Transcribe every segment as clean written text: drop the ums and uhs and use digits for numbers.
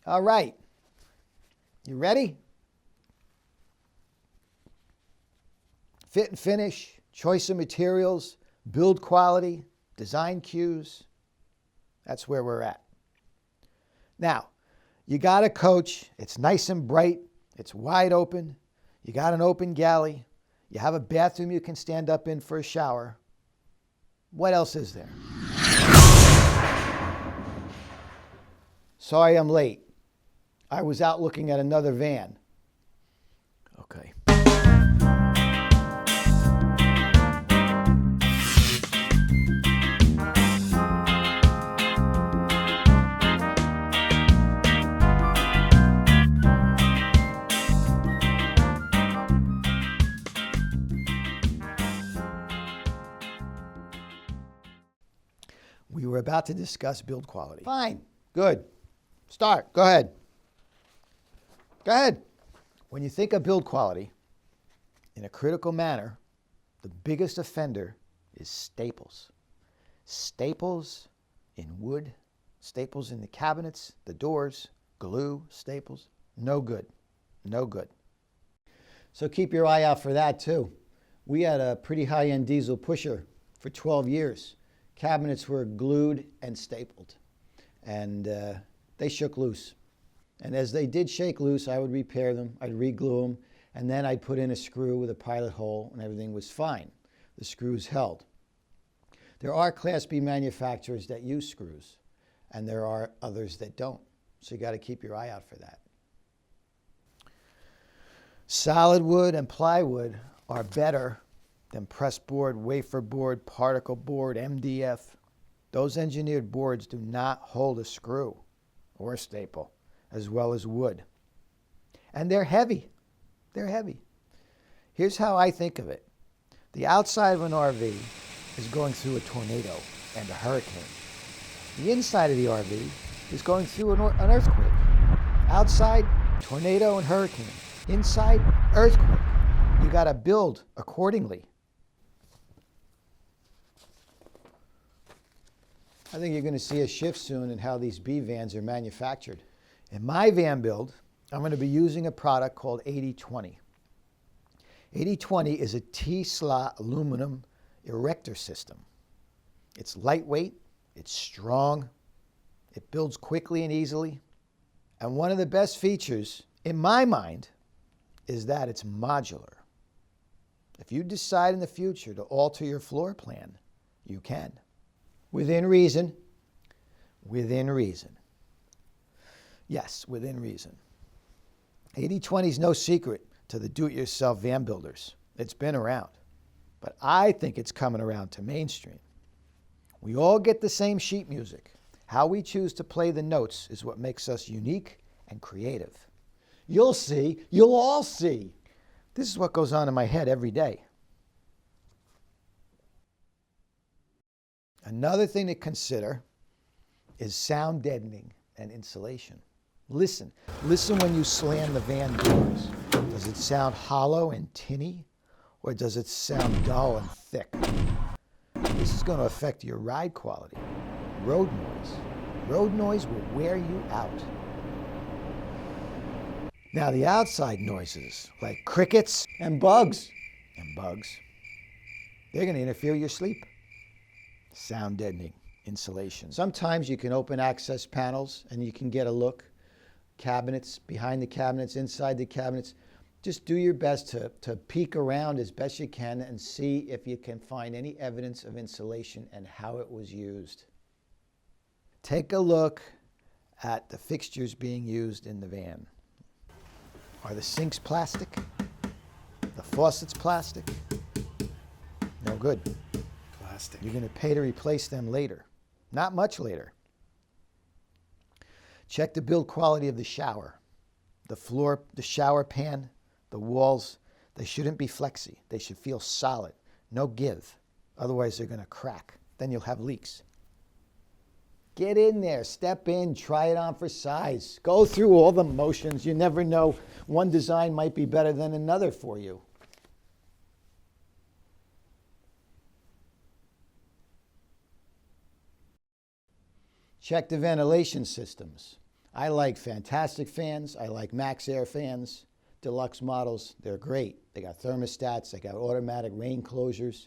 All right. You ready? Fit and finish, choice of materials, build quality, design cues. That's where we're at. Now, you got a coach. It's nice and bright. It's wide open. You got an open galley. You have a bathroom you can stand up in for a shower. What else is there? Sorry I'm late. I was out looking at another van. Okay. We were about to discuss build quality. Fine. Good. Start. Go ahead. Go ahead. When you think of build quality, in a critical manner, the biggest offender is staples. Staples in wood, staples in the cabinets, the doors, glue, staples. No good. No good. So keep your eye out for that too. We had a pretty high-end diesel pusher for 12 years. Cabinets were glued and stapled, and they shook loose. And as they did shake loose, I would repair them, I'd re-glue them, and then I'd put in a screw with a pilot hole, and everything was fine. The screws held. There are Class B manufacturers that use screws, and there are others that don't. So you got to keep your eye out for that. Solid wood and plywood are better than press board, wafer board, particle board, MDF. Those engineered boards do not hold a screw or a staple, as well as wood. And they're heavy. They're heavy. Here's how I think of it. The outside of an RV is going through a tornado and a hurricane. The inside of the RV is going through an earthquake. Outside, tornado and hurricane. Inside, earthquake. You got to build accordingly. I think you're going to see a shift soon in how these B vans are manufactured. In my van build, I'm going to be using a product called 8020. 8020 is a T-slot aluminum erector system. It's lightweight, it's strong, it builds quickly and easily, and one of the best features, in my mind, is that it's modular. If you decide in the future to alter your floor plan, you can. Within reason. Within reason. Yes, within reason. 8020 is no secret to the do-it-yourself van builders. It's been around. But I think it's coming around to mainstream. We all get the same sheet music. How we choose to play the notes is what makes us unique and creative. You'll see. You'll all see. This is what goes on in my head every day. Another thing to consider is sound deadening and insulation. Listen. Listen when you slam the van doors. Does it sound hollow and tinny, or does it sound dull and thick? This is going to affect your ride quality. Road noise. Road noise will wear you out. Now the outside noises, like crickets and bugs, they're going to interfere with your sleep. Sound deadening, insulation. Sometimes you can open access panels and you can get a look. Cabinets, behind the cabinets, inside the cabinets. Just do your best to peek around as best you can and see if you can find any evidence of insulation and how it was used. Take a look at the fixtures being used in the van. Are the sinks plastic? The faucets plastic? No good. Plastic. You're going to pay to replace them later. Not much later. Check the build quality of the shower. The floor, the shower pan, the walls, they shouldn't be flexy. They should feel solid. No give. Otherwise, they're going to crack. Then you'll have leaks. Get in there, step in, try it on for size. Go through all the motions. You never know. One design might be better than another for you. Check the ventilation systems. I like Fantastic fans. I like Max Air fans. Deluxe models, they're great. They got thermostats. They got automatic rain closures.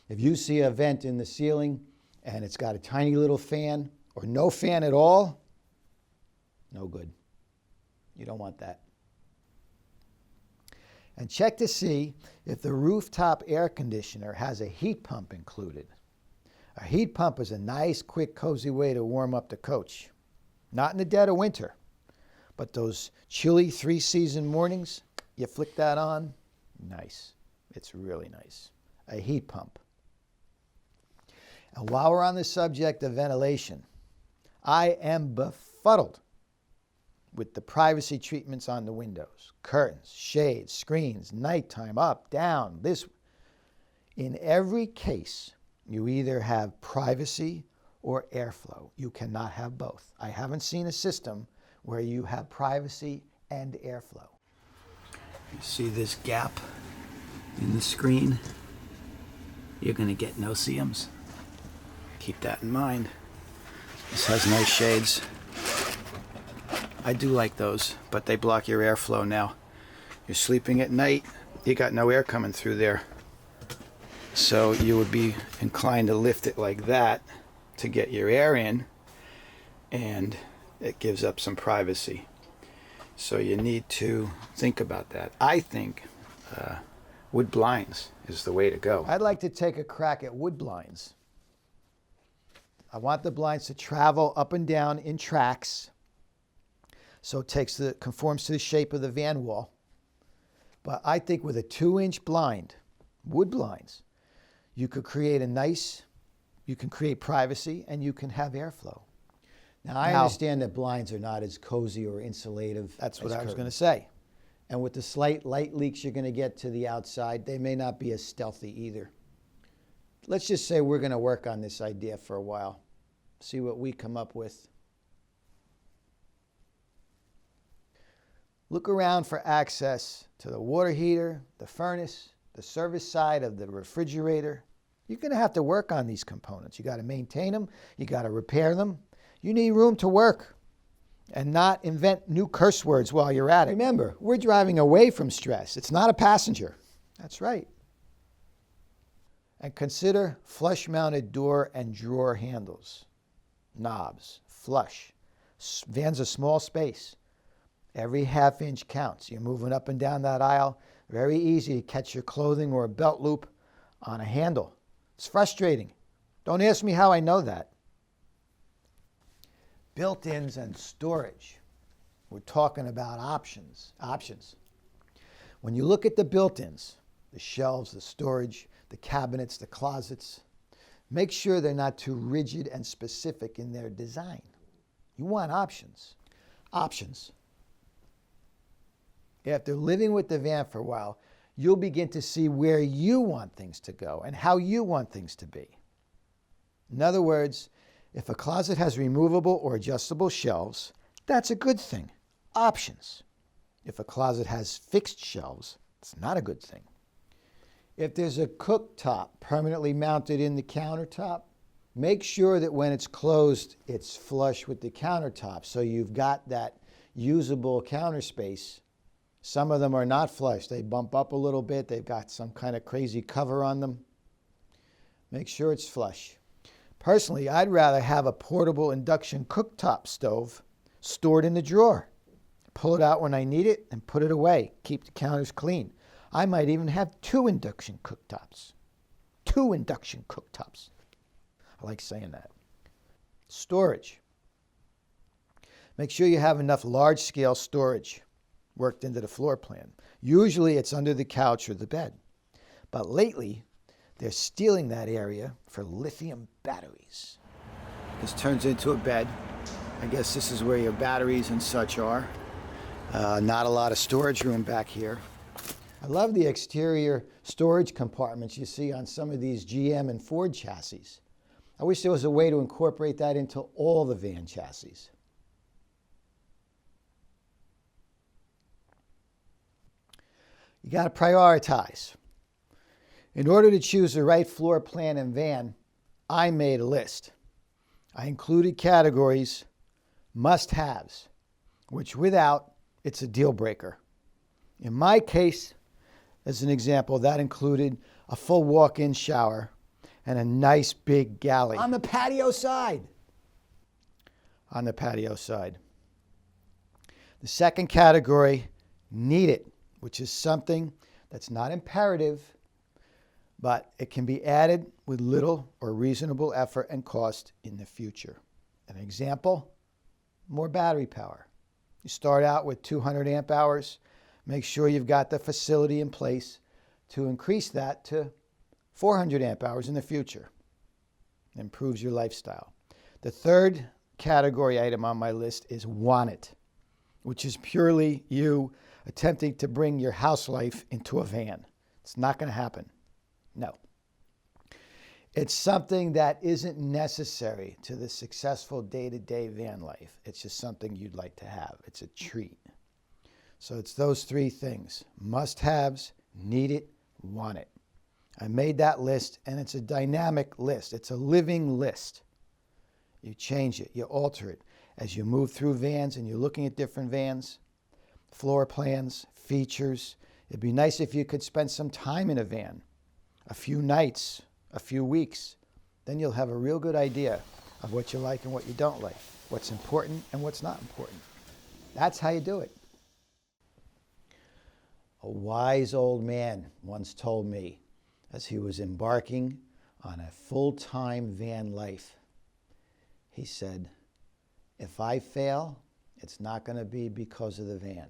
If you see a vent in the ceiling and it's got a tiny little fan or no fan at all, no good. You don't want that. And check to see if the rooftop air conditioner has a heat pump included. A heat pump is a nice, quick, cozy way to warm up the coach. Not in the dead of winter, but those chilly three-season mornings, you flick that on, nice. It's really nice. A heat pump. And while we're on the subject of ventilation, I am befuddled with the privacy treatments on the windows. Curtains, shades, screens, nighttime, up, down, this. In every case, you either have privacy or airflow. You cannot have both. I haven't seen a system where you have privacy and airflow. You see this gap in the screen? You're going to get no-see-ums. Keep that in mind. This has nice shades. I do like those, but they block your airflow now. You're sleeping at night, you got no air coming through there. So you would be inclined to lift it like that to get your air in, and it gives up some privacy. So you need to think about that. I think wood blinds is the way to go. I'd like to take a crack at wood blinds. I want the blinds to travel up and down in tracks, so it conforms to the shape of the van wall. But I think with a 2-inch blind, wood blinds, you could create you can create privacy and you can have airflow. Now, I understand that blinds are not as cozy or insulative. That's what I was going to say. And with the slight light leaks you're going to get to the outside, they may not be as stealthy either. Let's just say we're going to work on this idea for a while, see what we come up with. Look around for access to the water heater, the furnace, the service side of the refrigerator. You're going to have to work on these components. You got to maintain them. You got to repair them. You need room to work and not invent new curse words while you're at it. Remember, we're driving away from stress. It's not a passenger. That's right. And consider flush-mounted door and drawer handles. Knobs, flush. Van's a small space. Every half-inch counts. You're moving up and down that aisle. Very easy to catch your clothing or a belt loop on a handle. It's frustrating. Don't ask me how I know that. Built-ins and storage. We're talking about options. When you look at the built-ins, the shelves, the storage, the cabinets, the closets, make sure they're not too rigid and specific in their design. You want options. Options. After living with the van for a while, you'll begin to see where you want things to go and how you want things to be. In other words, if a closet has removable or adjustable shelves, that's a good thing. Options. If a closet has fixed shelves, it's not a good thing. If there's a cooktop permanently mounted in the countertop, make sure that when it's closed, it's flush with the countertop so you've got that usable counter space. Some of them are not flush. They bump up a little bit. They've got some kind of crazy cover on them. Make sure it's flush. Personally, I'd rather have a portable induction cooktop stove stored in the drawer. Pull it out when I need it and put it away. Keep the counters clean. I might even have 2 induction cooktops. 2 induction cooktops. I like saying that. Storage. Make sure you have enough large-scale storage worked into the floor plan. Usually it's under the couch or the bed. But lately, they're stealing that area for lithium batteries. This turns into a bed. I guess this is where your batteries and such are. Not a lot of storage room back here. I love the exterior storage compartments you see on some of these GM and Ford chassis. I wish there was a way to incorporate that into all the van chassis. You got to prioritize. In order to choose the right floor plan and van, I made a list. I included categories: must-haves, which without, it's a deal breaker. In my case, as an example, that included a full walk-in shower and a nice big galley on the patio side. On the patio side. The second category, need it, which is something that's not imperative, but it can be added with little or reasonable effort and cost in the future. An example, more battery power. You start out with 200 amp hours. Make sure you've got the facility in place to increase that to 400 amp hours in the future. It improves your lifestyle. The third category item on my list is want it, which is purely you attempting to bring your house life into a van. It's not going to happen. No. It's something that isn't necessary to the successful day-to-day van life. It's just something you'd like to have. It's a treat. So it's those three things. Must-haves, need it, want it. I made that list, and it's a dynamic list. It's a living list. You change it, you alter it. As you move through vans and you're looking at different vans, floor plans, features, it'd be nice if you could spend some time in a van, a few nights, a few weeks. Then you'll have a real good idea of what you like and what you don't like, what's important and what's not important. That's how you do it. A wise old man once told me as he was embarking on a full-time van life, he said, if I fail, it's not going to be because of the van.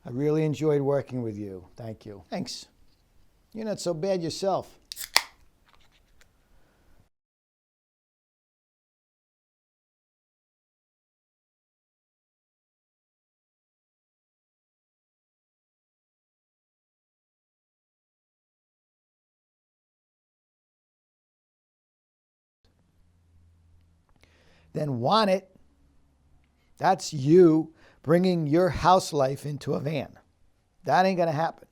I really enjoyed working with you. Thank you. Thanks. You're not so bad yourself. Then want it. That's you bringing your house life into a van. That ain't going to happen.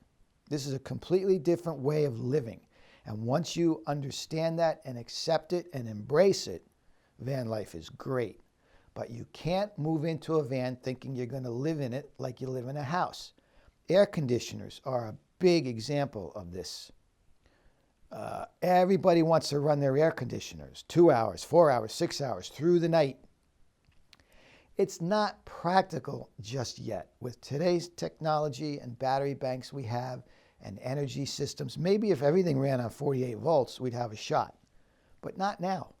This is a completely different way of living. And once you understand that and accept it and embrace it, van life is great. But you can't move into a van thinking you're going to live in it like you live in a house. Air conditioners are a big example of this. Everybody wants to run their air conditioners 2 hours, 4 hours, 6 hours through the night. It's not practical just yet. With today's technology and battery banks we have and energy systems, maybe if everything ran on 48 volts, we'd have a shot. But not now.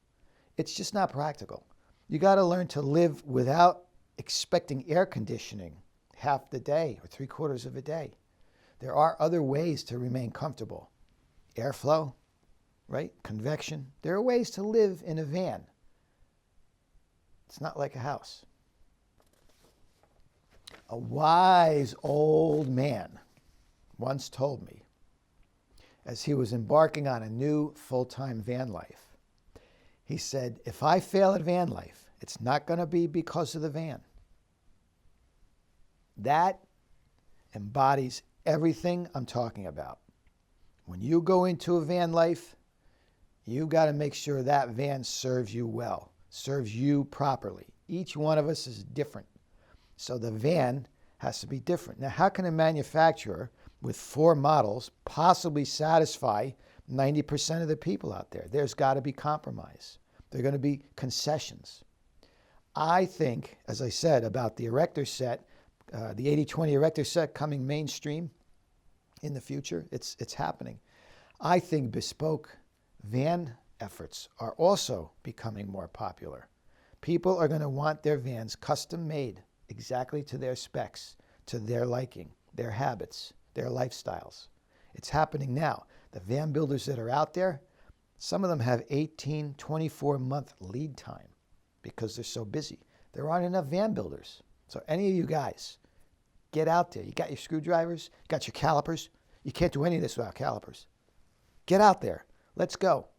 It's just not practical. You got to learn to live without expecting air conditioning half the day or 3/4 of a day. There are other ways to remain comfortable. Airflow, right? Convection. There are ways to live in a van. It's not like a house. A wise old man once told me, as he was embarking on a new full-time van life, he said, if I fail at van life, it's not going to be because of the van. That embodies everything I'm talking about. When you go into a van life, you've got to make sure that van serves you well, serves you properly. Each one of us is different. So the van has to be different. Now, how can a manufacturer with 4 models possibly satisfy 90% of the people out there? There's got to be compromise. There are going to be concessions. I think, as I said, about the erector set, the 80/20 erector set coming mainstream in the future, it's happening. I think bespoke van efforts are also becoming more popular. People are going to want their vans custom made exactly to their specs, to their liking, their habits, their lifestyles. It's happening now. The van builders that are out there, some of them have 18, 24-month lead time because they're so busy. There aren't enough van builders. So any of you guys, Get out there. You got your screwdrivers, got your calipers. You can't do any of this without calipers. Get out there. Let's go.